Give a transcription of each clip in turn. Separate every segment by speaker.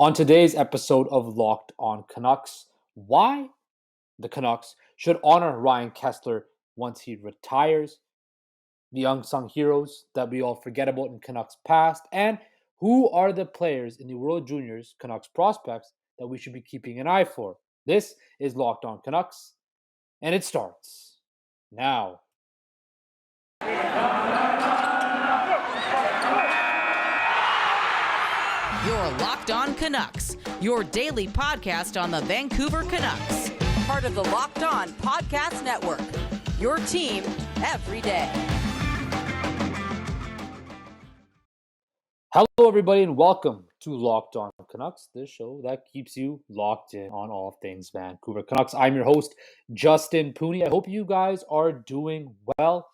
Speaker 1: On today's episode of Locked On Canucks, why the Canucks should honor Ryan Kesler once he retires, the unsung heroes that we all forget about in Canucks past, and who are the players in the World Juniors Canucks prospects that we should be keeping an eye for. This is Locked On Canucks, and it starts now.
Speaker 2: You're Locked On Canucks, your daily podcast on the Vancouver Canucks. Part of the Locked On Podcast Network, your team every day.
Speaker 1: Hello, everybody, and welcome to Locked On Canucks, this show that keeps you locked in on all things Vancouver Canucks. I'm your host, Justin Pooney. I hope you guys are doing well.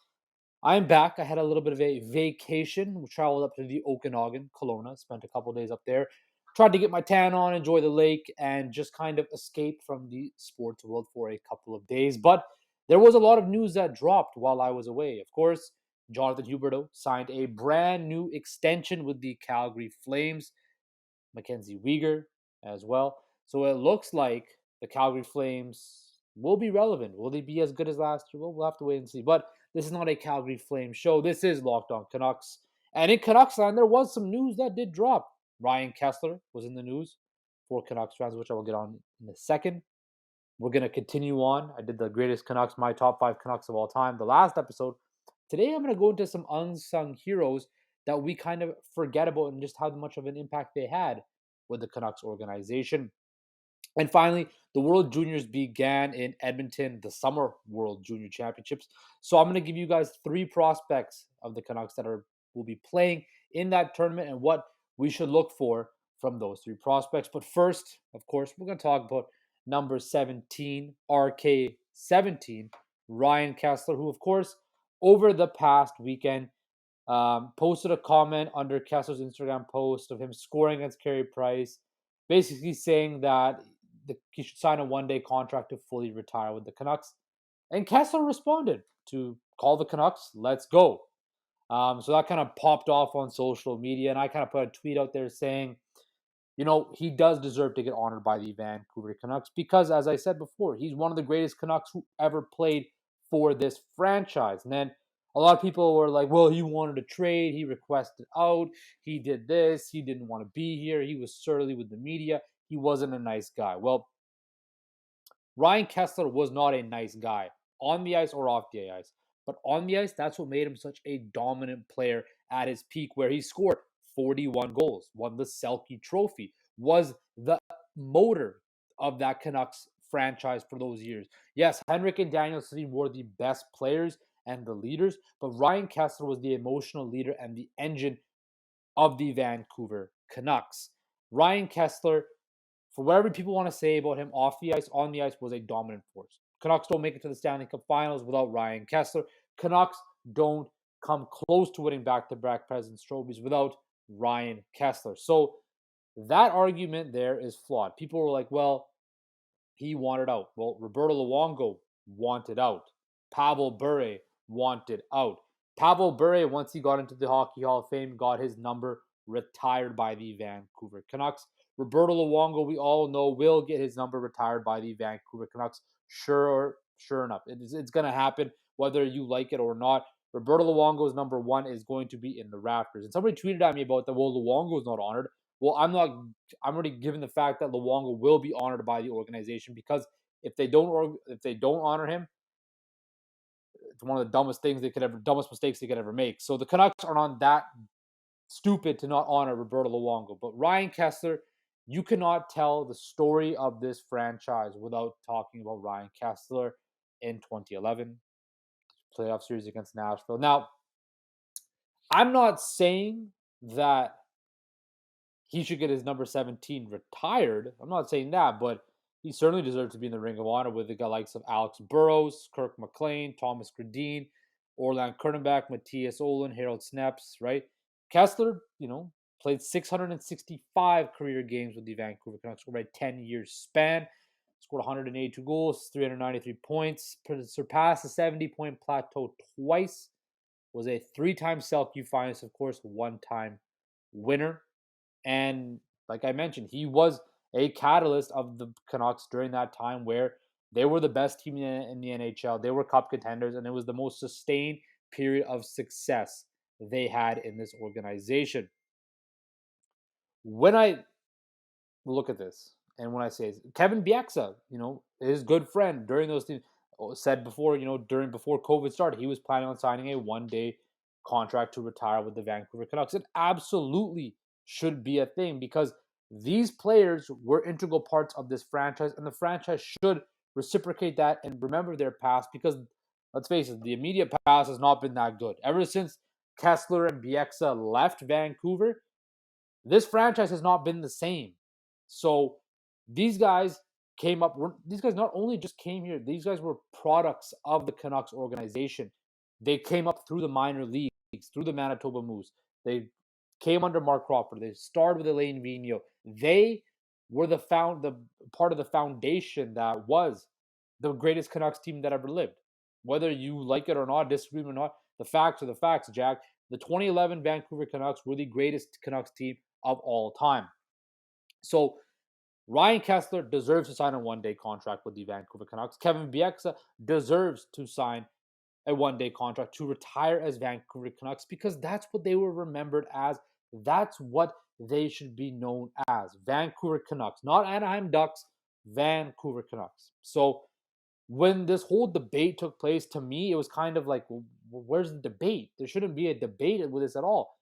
Speaker 1: I'm back. I had a little bit of a vacation. We traveled up to the Okanagan, Kelowna, spent a couple days up there. Tried to get my tan on, enjoy the lake, and just kind of escape from the sports world for a couple of days. But there was a lot of news that dropped while I was away. Of course, Jonathan Huberdeau signed a brand new extension with the Calgary Flames. Mackenzie Weegar as well. So it looks like the Calgary Flames will be relevant. Will they be as good as last year? Well, we'll have to wait and see. But this is not a Calgary Flames show. This is Locked On Canucks. And in Canucks land, there was some news that did drop. Ryan Kesler was in the news for Canucks fans, which I will get on in a second. We're going to continue on. I did the greatest Canucks, my top 5 Canucks of all time, the last episode. Today, I'm going to go into some unsung heroes that we kind of forget about and just how much of an impact they had with the Canucks organization. And finally, the World Juniors began in Edmonton, the Summer World Junior Championships. So I'm going to give you guys 3 prospects of the Canucks that will be playing in that tournament and what we should look for from those 3 prospects. But first, of course, we're going to talk about number 17, RK17, Ryan Kesler, who, of course, over the past weekend, posted a comment under Kessler's Instagram post of him scoring against Carey Price, basically saying that he should sign a one-day contract to fully retire with the Canucks. And Kessler responded to call the Canucks, let's go. So that kind of popped off on social media, and I kind of put a tweet out there saying, you know, he does deserve to get honored by the Vancouver Canucks because, as I said before, he's one of the greatest Canucks who ever played for this franchise. And then a lot of people were like, well, he wanted to trade, he requested out, he did this, he didn't want to be here, he was surly with the media, he wasn't a nice guy. Well, Ryan Kesler was not a nice guy on the ice or off the ice. But on the ice, that's what made him such a dominant player at his peak, where he scored 41 goals, won the Selke Trophy, was the motor of that Canucks franchise for those years. Yes, Henrik and Daniel Sedin were the best players and the leaders, but Ryan Kesler was the emotional leader and the engine of the Vancouver Canucks. Ryan Kesler, for whatever people want to say about him off the ice, on the ice, was a dominant force. Canucks don't make it to the Stanley Cup Finals without Ryan Kesler. Canucks don't come close to winning back-to-back President's Trophies without Ryan Kesler. So that argument there is flawed. People were like, well, he wanted out. Well, Roberto Luongo wanted out. Pavel Bure wanted out. Pavel Bure, once he got into the Hockey Hall of Fame, got his number retired by the Vancouver Canucks. Roberto Luongo, we all know, will get his number retired by the Vancouver Canucks. Sure enough. It's going to happen whether you like it or not. Roberto Luongo's number 1 is going to be in the rafters. And somebody tweeted at me about that, well, Luongo's not honored. Well, I'm already given the fact that Luongo will be honored by the organization, because if they don't honor him, it's one of the dumbest mistakes they could ever make. So the Canucks are not that stupid to not honor Roberto Luongo. But Ryan Kesler, you cannot tell the story of this franchise without talking about Ryan Kesler in 2011 playoff series against Nashville. Now, I'm not saying that he should get his number 17 retired. I'm not saying that, but he certainly deserves to be in the Ring of Honor with the likes of Alex Burrows, Kirk McLean, Thomas Gradin, Orland Kernenbach, Matthias Olin, Harold Snaps, right? Kessler, played 665 career games with the Vancouver Canucks over a 10-year span. Scored 182 goals, 393 points, surpassed the 70-point plateau twice. Was a 3-time Selke finalist, of course, 1-time winner. And Like I mentioned, he was a catalyst of the Canucks during that time where they were the best team in the NHL. They were cup contenders, and it was the most sustained period of success they had in this organization. When I look at this, and when I say Kevin Bieksa, his good friend during those things, said before, before COVID started, he was planning on signing a one-day contract to retire with the Vancouver Canucks. It absolutely should be a thing because these players were integral parts of this franchise, and the franchise should reciprocate that and remember their past because, let's face it, the immediate past has not been that good. Ever since Kessler and Bieksa left Vancouver, this franchise has not been the same. So these guys came up. These guys not only just came here, these guys were products of the Canucks organization. They came up through the minor leagues, through the Manitoba Moose. They came under Mark Crawford. They started with Elaine Vigneault. They were the part of the foundation that was the greatest Canucks team that ever lived. Whether you like it or not, disagree or not, the facts are the facts, Jack. The 2011 Vancouver Canucks were the greatest Canucks team of all time. So Ryan Kesler deserves to sign a one-day contract with the Vancouver Canucks. Kevin Bieksa deserves to sign a one-day contract to retire as Vancouver Canucks because that's what they were remembered as. That's what they should be known as. Vancouver Canucks, not Anaheim Ducks, Vancouver Canucks. So when this whole debate took place, to me, it was kind of like, well, where's the debate? There shouldn't be a debate with this at all.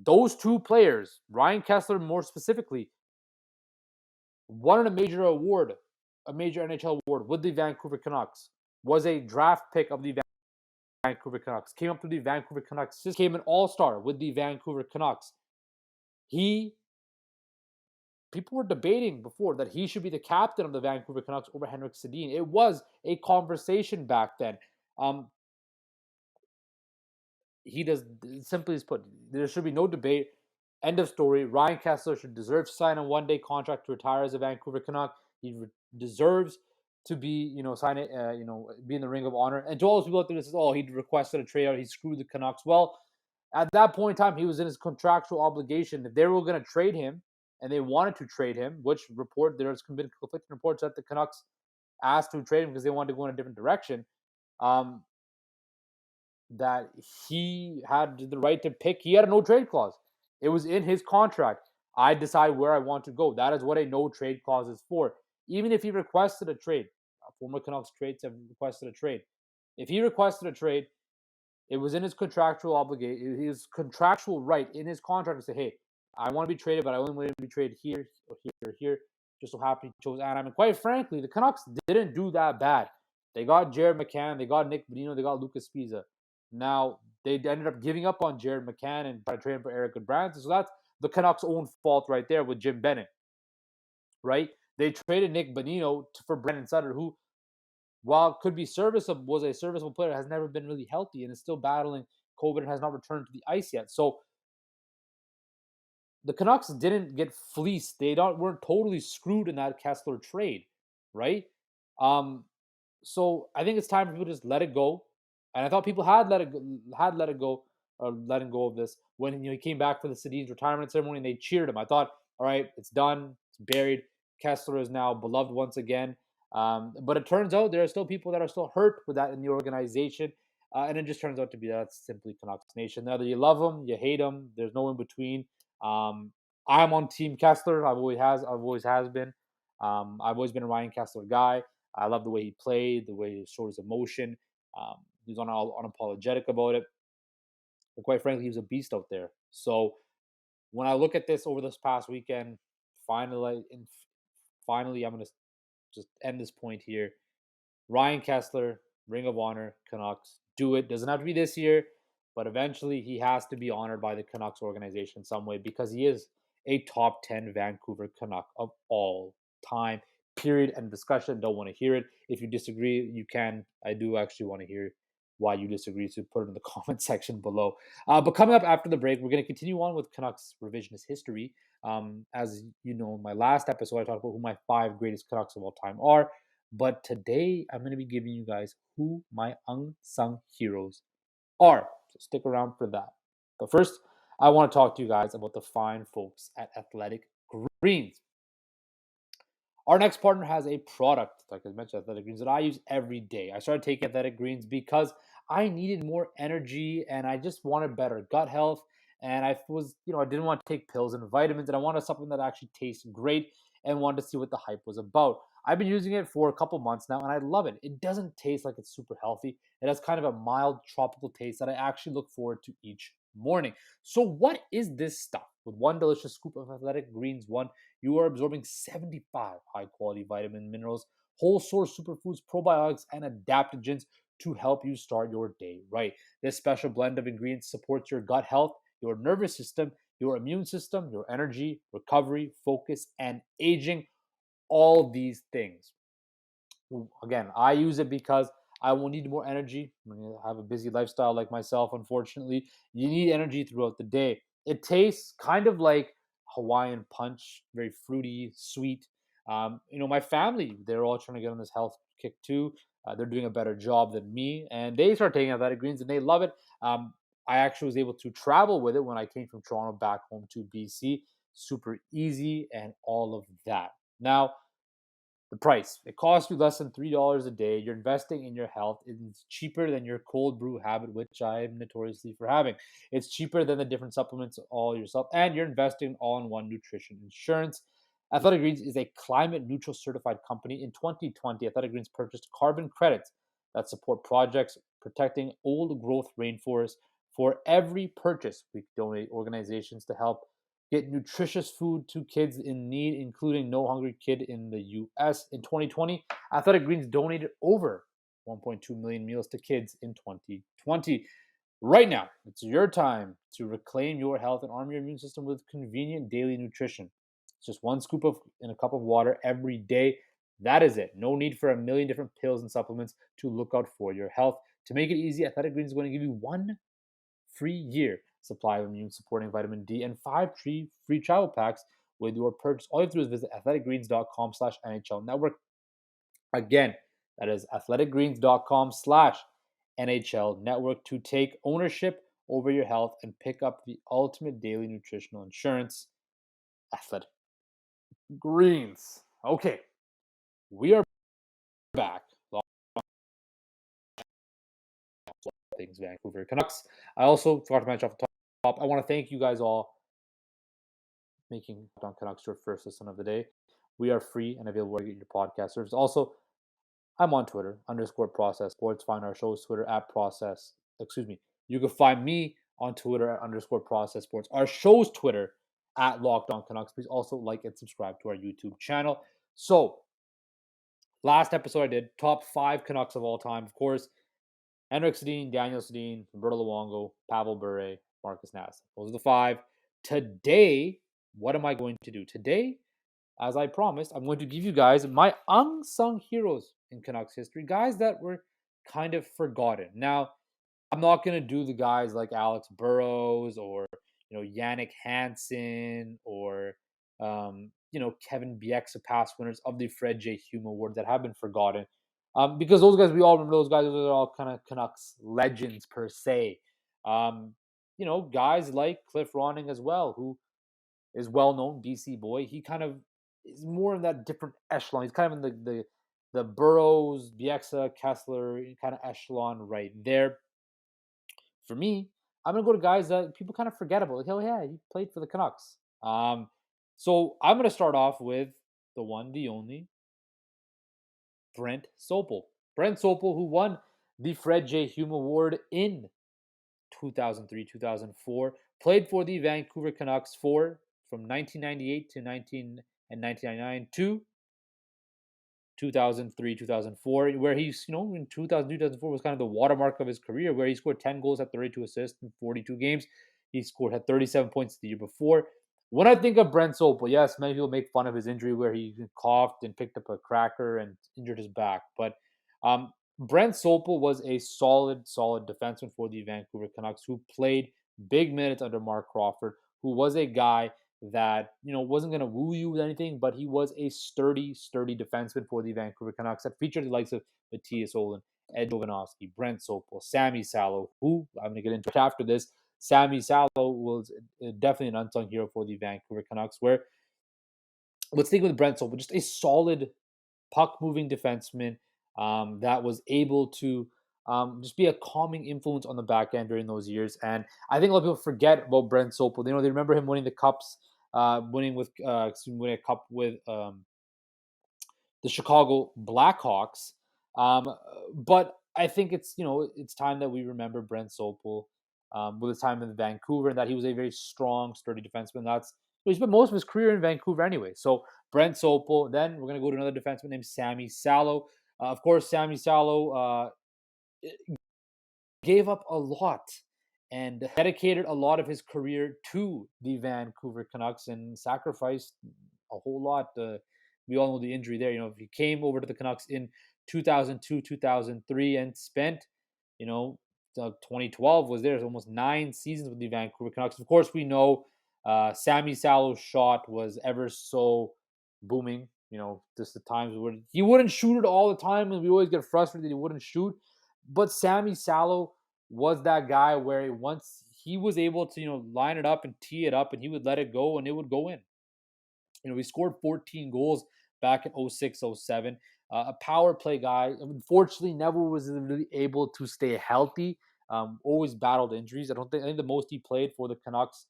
Speaker 1: Those two players, Ryan Kesler more specifically, won a major award, a major NHL award with the Vancouver Canucks, was a draft pick of the Vancouver Canucks, came up through the Vancouver Canucks, became an all-star with the Vancouver Canucks. People were debating before that he should be the captain of the Vancouver Canucks over Henrik Sedin. It was a conversation back then. He does, simply as put, there should be no debate. End of story. Ryan Kesler should deserve to sign a one-day contract to retire as a Vancouver Canuck. He deserves to be, sign it, be in the Ring of Honor. And to all those people out there that says, oh, he requested a trade out, he screwed the Canucks. Well, at that point in time, he was in his contractual obligation. If they were going to trade him, and they wanted to trade him, which there's been conflicting reports that the Canucks asked to trade him because they wanted to go in a different direction. That he had the right to pick. He had a no trade clause. It was in his contract. I decide where I want to go. That is what a no trade clause is for. Even if he requested a trade, former Canucks trades have requested a trade. If he requested a trade, it was in his contractual obligation, his contractual right in his contract to say, hey, I want to be traded, but I only want to be traded here or here or here. Just so happy he chose Anaheim. And quite frankly, the Canucks didn't do that bad. They got Jared McCann, they got Nick Bonino, they got Lucas Spiza. Now, they ended up giving up on Jared McCann and trying to trade him for Eric Goodbranson. So that's the Canucks' own fault right there with Jim Bennett, right? They traded Nick Bonino for Brent Sutter, who, while could be was a serviceable player, has never been really healthy and is still battling COVID and has not returned to the ice yet. So the Canucks didn't get fleeced. They weren't totally screwed in that Kessler trade, right? So I think it's time for people to just let it go. And I thought people had let it go, or letting go of this when he came back for the Sedin's retirement ceremony and they cheered him. I thought, all right, it's done, it's buried. Kessler is now beloved once again. But it turns out there are still people that are still hurt with that in the organization. And it just turns out to be that's simply Canucks Nation. Either you love them, you hate them. There's no in between. I'm on Team Kessler. I've always been. I've always been a Ryan Kesler guy. I love the way he played, the way he showed his emotion. He's unapologetic about it. But quite frankly, he was a beast out there. So when I look at this over this past weekend, finally, I'm going to just end this point here. Ryan Kesler, Ring of Honor, Canucks, do it. Doesn't have to be this year, but eventually he has to be honored by the Canucks organization in some way because he is a top 10 Vancouver Canuck of all time. Period. And discussion. Don't want to hear it. If you disagree, you can. I do actually want to hear why you disagree, so put it in the comment section below. But coming up after the break, we're going to continue on with Canucks revisionist history. As you know, in my last episode, I talked about who my 5 greatest Canucks of all time are. But today, I'm going to be giving you guys who my unsung heroes are. So stick around for that. But first, I want to talk to you guys about the fine folks at Athletic Greens. Our next partner has a product, like I mentioned, Athletic Greens, that I use every day. I started taking Athletic Greens because I needed more energy and I just wanted better gut health. And I didn't want to take pills and vitamins, and I wanted something that actually tastes great and wanted to see what the hype was about. I've been using it for a couple months now and I love it. It doesn't taste like it's super healthy. It has kind of a mild tropical taste that I actually look forward to each morning. So, what is this stuff? With one delicious scoop of Athletic Greens, you are absorbing 75 high-quality vitamin minerals, whole source superfoods, probiotics, and adaptogens to help you start your day right. This special blend of ingredients supports your gut health, your nervous system, your immune system, your energy, recovery, focus, and aging. All these things. Again, I use it because I will need more energy. When you have a busy lifestyle like myself, unfortunately, you need energy throughout the day. It tastes kind of like Hawaiian punch, very fruity, sweet. My family, they're all trying to get on this health kick too. They're doing a better job than me, and they start taking Athletic Greens and they love it. I actually was able to travel with it when I came from Toronto back home to BC. Super easy and all of that. Now, the price. It costs you less than $3 a day. You're investing in your health. It's cheaper than your cold brew habit, which I am notoriously for having. It's cheaper than the different supplements all yourself, and you're investing in all-in-one nutrition insurance. Athletic Greens is a climate neutral certified company. In 2020, Athletic Greens purchased carbon credits that support projects protecting old growth rainforests. For every purchase, we donate organizations to help get nutritious food to kids in need, including No Hungry Kid in the U.S. In 2020, Athletic Greens donated over 1.2 million meals to kids in 2020. Right now, it's your time to reclaim your health and arm your immune system with convenient daily nutrition. It's just one scoop in a cup of water every day. That is it. No need for a million different pills and supplements to look out for your health. To make it easy, Athletic Greens is going to give you one free year supply of immune supporting vitamin D and 5 free travel packs with your purchase. All you have to do is visit athleticgreens.com/NHL network. Again, that is athleticgreens.com/NHL network to take ownership over your health and pick up the ultimate daily nutritional insurance. Athletic Greens. Okay, we are back. Things Vancouver Canucks. I also forgot to mention off the top, I want to thank you guys all making Locked On Canucks your first listen of the day. We are free and available to get your podcast service. Also, I'm on Twitter, _process sports. Find our show's Twitter at process. You can find me on Twitter at _process sports. Our show's Twitter at Locked On Canucks. Please also like and subscribe to our YouTube channel. So, last episode I did top 5 Canucks of all time. Of course, Henrik Sedin, Daniel Sedin, Roberto Luongo, Pavel Bure, Marcus Nass. Those are the 5. Today, what am I going to do? Today, as I promised, I'm going to give you guys my unsung heroes in Canucks history, guys that were kind of forgotten. Now, I'm not going to do the guys like Alex Burrows or, Yannick Hansen or, Kevin Bieksa, past winners of the Fred J. Hume Award that have been forgotten. Because those guys, we all remember those guys. Those are all kind of Canucks legends per se. Guys like Cliff Ronning as well, who is well-known BC boy. He kind of is more in that different echelon. He's kind of in the Burrows, Bieksa, Kessler kind of echelon right there. For me, I'm going to go to guys that people kind of forget about. Like, oh, yeah, he played for the Canucks. So I'm going to start off with the one, the only, Brent Souple. Brent Souple, who won the Fred J. Hume Award in 2003-2004, played for the Vancouver Canucks from 1998 to 1999 to 2003-2004, where he's, in 2002-2004 was kind of the watermark of his career, where he scored 10 goals, had 32 assists in 42 games. He had 37 points the year before. When I think of Brent Souple, yes, many people make fun of his injury where he coughed and picked up a cracker and injured his back. But Brent Souple was a solid defenseman for the Vancouver Canucks who played big minutes under Mark Crawford, who was a guy that, wasn't going to woo you with anything, but he was a sturdy defenseman for the Vancouver Canucks that featured the likes of Matthias Olin, Ed Jovanovski, Brent Souple, Sammy Sallow, who I'm going to get into after this. Sammy Sallow was definitely an unsung hero for the Vancouver Canucks, where let's think with Brent Souple, just a solid puck-moving defenseman that was able to just be a calming influence on the back end during those years. And I think a lot of people forget about Brent Souple. They remember him winning the cups, winning a cup with the Chicago Blackhawks. Um, but I think it's time that we remember Brent Souple with his time in Vancouver, and that he was a very strong, sturdy defenseman. He spent most of his career in Vancouver anyway. So Brent Souple. Then we're gonna go to another defenseman named Sammy Sallow. Of course, Sammy Sallow gave up a lot and dedicated a lot of his career to the Vancouver Canucks and sacrificed a whole lot. We all know the injury there. He came over to the Canucks in 2002, 2003 and spent, 2012 was there. Almost 9 seasons with the Vancouver Canucks. Of course, we know Sammy Sallow's shot was ever so booming. Just the times where he wouldn't shoot it all the time, and we always get frustrated that he wouldn't shoot. But Sammy Sallow was that guy where once he was able to, line it up and tee it up, and he would let it go and it would go in. He scored 14 goals back in 06, 07. A power play guy. Unfortunately, never was really able to stay healthy. Always battled injuries. I think the most he played for the Canucks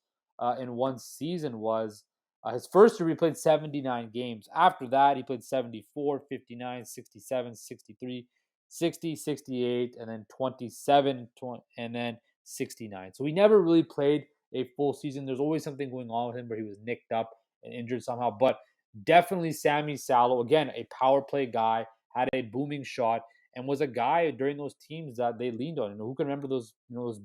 Speaker 1: in one season was his first year. He played 79 games. After that, he played 74, 59, 67, 63, 60, 68, and then 27, 20, and then 69. So he never really played a full season. There's always something going on with him where he was nicked up and injured somehow. But definitely Sammy Sallow, again, a power play guy, had a booming shot, and was a guy during those teams that they leaned on. Who can remember those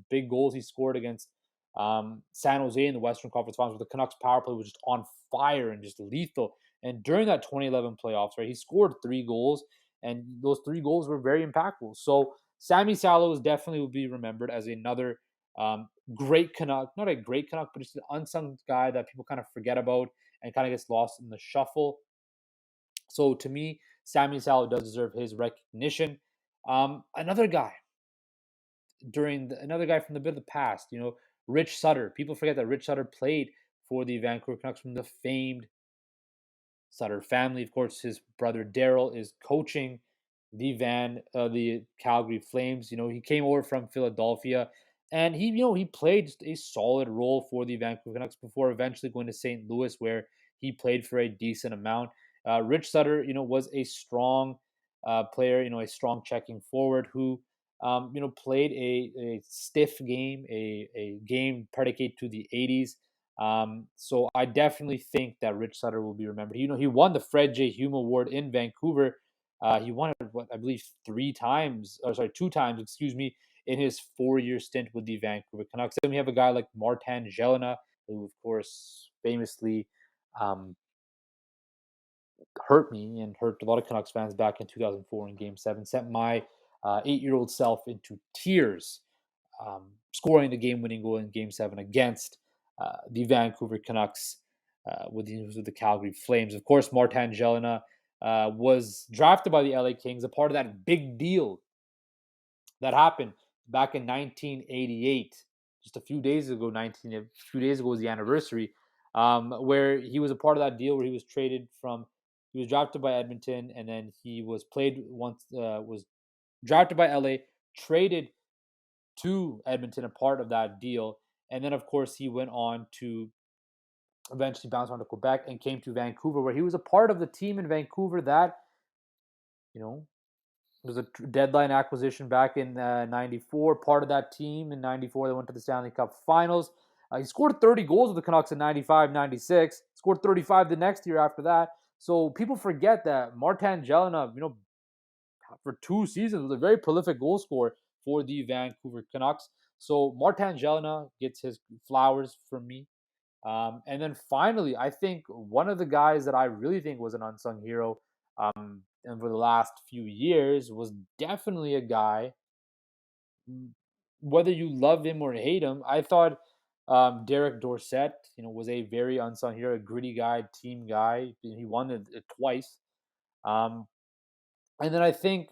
Speaker 1: big goals he scored against San Jose in the Western Conference Finals, where the Canucks power play was just on fire and just lethal. And during that 2011 playoffs, right, he scored 3 goals, and those 3 goals were very impactful. So Sammy Sallow definitely will be remembered as another great Canuck, not a great Canuck, but just an unsung guy that people kind of forget about and kind of gets lost in the shuffle. So to me, Sammy Sallow does deserve his recognition. Another guy another guy from the bit of the past, Rich Sutter. People forget that Rich Sutter played for the Vancouver Canucks from the famed Sutter family. Of course, his brother Daryl is coaching the Calgary Flames. He came over from Philadelphia, and he played just a solid role for the Vancouver Canucks before eventually going to St. Louis, where he played for a decent amount. Rich Sutter, was a strong player, a strong checking forward who, played a stiff game, a game predicated to the 80s. So I definitely think that Rich Sutter will be remembered. He won the Fred J. Hume Award in Vancouver. He won it, I believe, 2 times, excuse me, in his 4-year stint with the Vancouver Canucks. Then we have a guy like Mart Angelina, who, of course, famously hurt me and hurt a lot of Canucks fans back in 2004 in Game 7. Sent my 8-year-old self into tears, scoring the game-winning goal in Game 7 against the Vancouver Canucks with the Calgary Flames. Of course, Mart Angelina was drafted by the LA Kings, a part of that big deal that happened back in 1988. Just a few days ago was the anniversary, where he was a part of that deal where he was traded from. He was drafted by Edmonton, and then he was drafted by LA, traded to Edmonton, a part of that deal. And then, of course, he went on to eventually bounce on to Quebec and came to Vancouver, where he was a part of the team in Vancouver that, was a deadline acquisition back in 94, part of that team in 94 that went to the Stanley Cup Finals. He scored 30 goals with the Canucks in 95, 96, scored 35 the next year after that. So people forget that Mart Angelina, for 2 seasons, was a very prolific goal scorer for the Vancouver Canucks. So Mart Angelina gets his flowers from me. And then finally, I think one of the guys that I really think was an unsung hero and for the last few years was definitely a guy, whether you love him or hate him, I thought Derek Dorsett, was a very unsung hero, a gritty guy, team guy. He won it twice. And then I think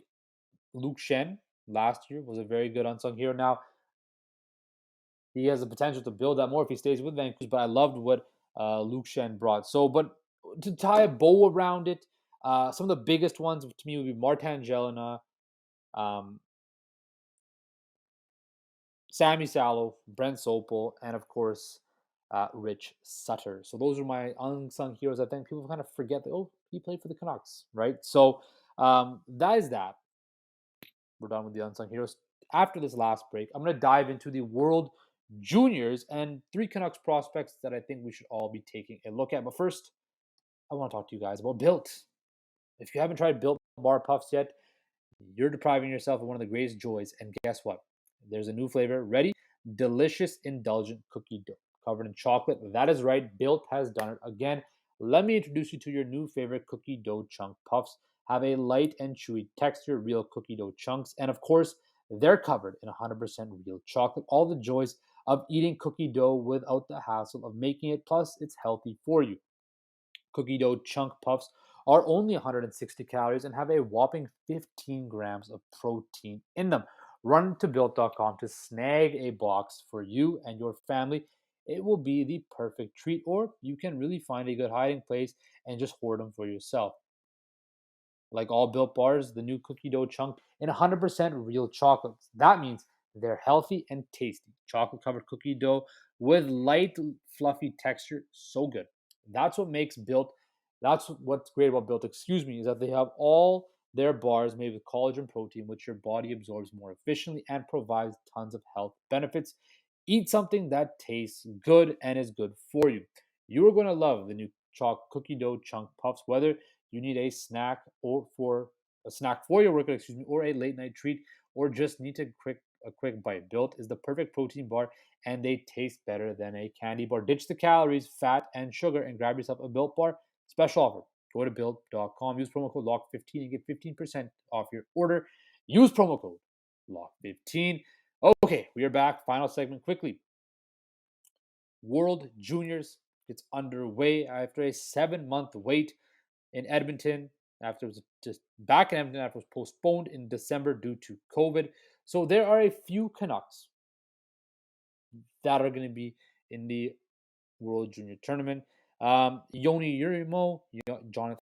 Speaker 1: Luke Schenn last year was a very good unsung hero. Now, he has the potential to build that more if he stays with Vancouver, but I loved what Luke Schenn brought. So, but to tie a bow around it, some of the biggest ones to me would be Mart Angelina, um, Sammy Sallow, Brent Souple, and of course, Rich Sutter. So those are my unsung heroes. I think people kind of forget that, oh, he played for the Canucks, right? So that is that. We're done with the unsung heroes. After this last break, I'm going to dive into the World Juniors and 3 Canucks prospects that I think we should all be taking a look at. But first, I want to talk to you guys about Built. If you haven't tried Built Bar Puffs yet, you're depriving yourself of one of the greatest joys. And guess what? There's a new flavor ready. Delicious, indulgent cookie dough covered in chocolate. That is right. Built has done it again. Let me introduce you to your new favorite cookie dough chunk puffs. Have a light and chewy texture, real cookie dough chunks. And of course, they're covered in 100% real chocolate. All the joys of eating cookie dough without the hassle of making it. Plus, it's healthy for you. Cookie dough chunk puffs are only 160 calories and have a whopping 15 grams of protein in them. Run to built.com to snag a box for you and your family. It will be the perfect treat, or you can really find a good hiding place and just hoard them for yourself. Like all Built bars, the new cookie dough chunk in 100% real chocolate. That means they're healthy and tasty. Chocolate covered cookie dough with light, fluffy texture. So good. That's what makes Built. That's what's great about Built, is that they have all their bars made with collagen protein, which your body absorbs more efficiently and provides tons of health benefits. Eat something that tastes good and is good for you. You are going to love the new cookie dough chunk puffs, whether you need a snack for your workout, or a late night treat, or just need a quick bite. Built is the perfect protein bar, and they taste better than a candy bar. Ditch the calories, fat, and sugar, and grab yourself a Built bar. Special offer. Go to built.com. Use promo code LOCK15 and get 15% off your order. Use promo code LOCK15. Okay, we are back. Final segment quickly. World Juniors gets underway after a 7-month wait in Edmonton. After it was just back in Edmonton after it was postponed in December due to COVID. So there are a few Canucks that are going to be in the World Junior Tournament. Yoni Urimo, Jonathan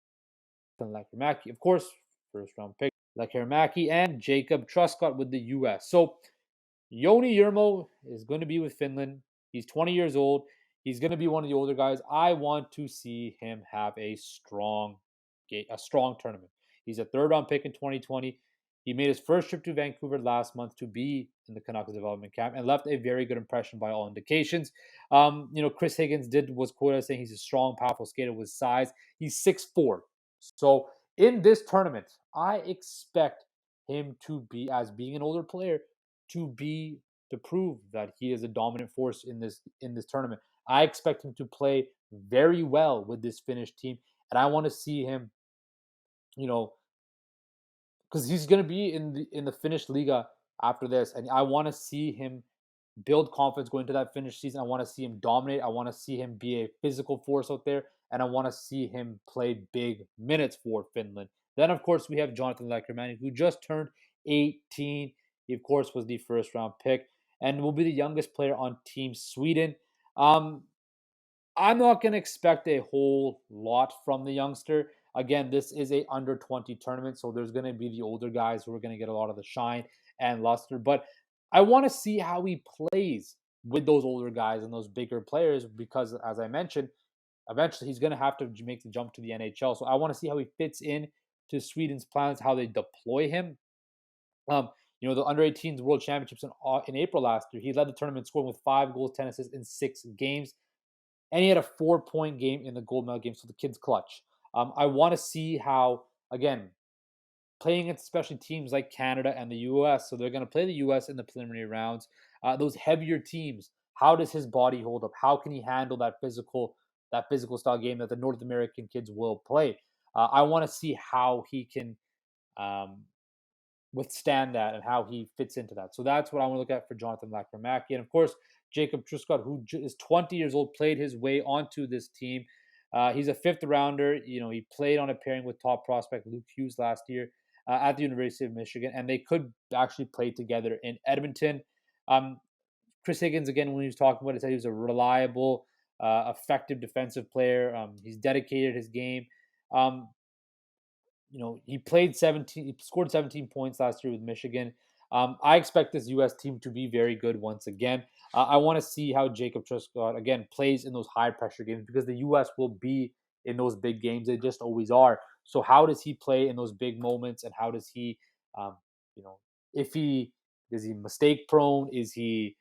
Speaker 1: Lakerman, of course, first round pick, Lakerman, and Jacob Truscott with the U.S. So Yoni Urmo is going to be with Finland. He's 20 years old. He's going to be one of the older guys. I want to see him have a strong tournament. He's a third-round pick in 2020. He made his first trip to Vancouver last month to be in the Canucks development camp and left a very good impression by all indications. Chris Higgins was quoted as saying he's a strong, powerful skater with size. He's 6'4". So in this tournament, I expect him to be, as being an older player, to prove that he is a dominant force in this tournament. I expect him to play very well with this Finnish team, and I want to see him, because he's going to be in the Finnish Liga after this, and I want to see him build confidence going into that Finnish season. I want to see him dominate. I want to see him be a physical force out there, and I want to see him play big minutes for Finland. Then, of course, we have Jonathan Lakerman, who just turned 18. He, of course, was the first-round pick and will be the youngest player on Team Sweden. I'm not going to expect a whole lot from the youngster. Again, this is a under 20 tournament, so there's going to be the older guys who are going to get a lot of the shine and luster. But I want to see how he plays with those older guys and those bigger players because, as I mentioned, eventually he's going to have to make the jump to the NHL. So I want to see how he fits in to Sweden's plans, how they deploy him. The under-18s World Championships in April last year, he led the tournament scoring with 5 goals, 10 assists in 6 games. And he had a 4-point game in the gold medal game, so the kid's clutch. I want to see how, again, playing against especially teams like Canada and the U.S., so they're going to play the U.S. in the preliminary rounds. Those heavier teams, how does his body hold up? How can he handle that physical style game that the North American kids will play? I want to see how he can withstand that and how he fits into that. So that's what I want to look at for Jonathan Lakerman. And of course, Jacob Truscott, who is 20 years old, played his way onto this team. He's a 5th rounder. He played on a pairing with top prospect Luke Hughes last year at the University of Michigan, and they could actually play together in Edmonton. Chris Higgins, again, when he was talking about it, said he was a reliable effective defensive player. He's dedicated his game. He played 17, he scored 17 points last year with Michigan. I expect this U.S. team to be very good once again. I want to see how Jacob Truscott, again, plays in those high-pressure games because the U.S. will be in those big games. They just always are. So how does he play in those big moments, and how does he, um, if he, is he mistake-prone? Is he,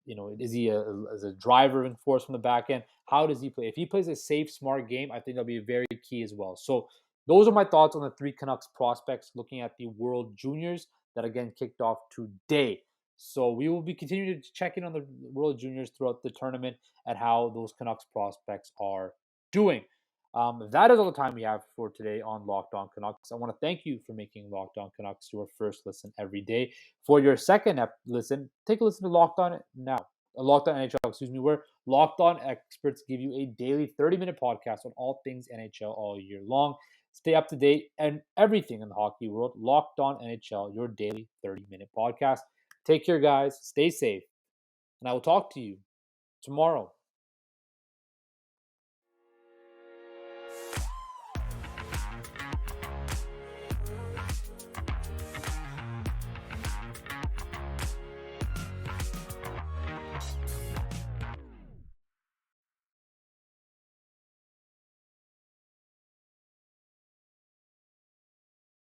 Speaker 1: is he as a driver and force from the back end? How does he play? If he plays a safe, smart game, I think that'll be very key as well. So those are my thoughts on the 3 Canucks prospects looking at the World Juniors that again kicked off today. So we will be continuing to check in on the World Juniors throughout the tournament and how those Canucks prospects are doing. That is all the time we have for today on Locked On Canucks. I want to thank you for making Locked On Canucks your first listen every day. For your second listen, take a listen to Locked On now. Locked On NHL, where Locked On experts give you a daily 30-minute podcast on all things NHL all year long. Stay up to date and everything in the hockey world. Locked On NHL, your daily 30-minute podcast. Take care, guys. Stay safe. And I will talk to you tomorrow.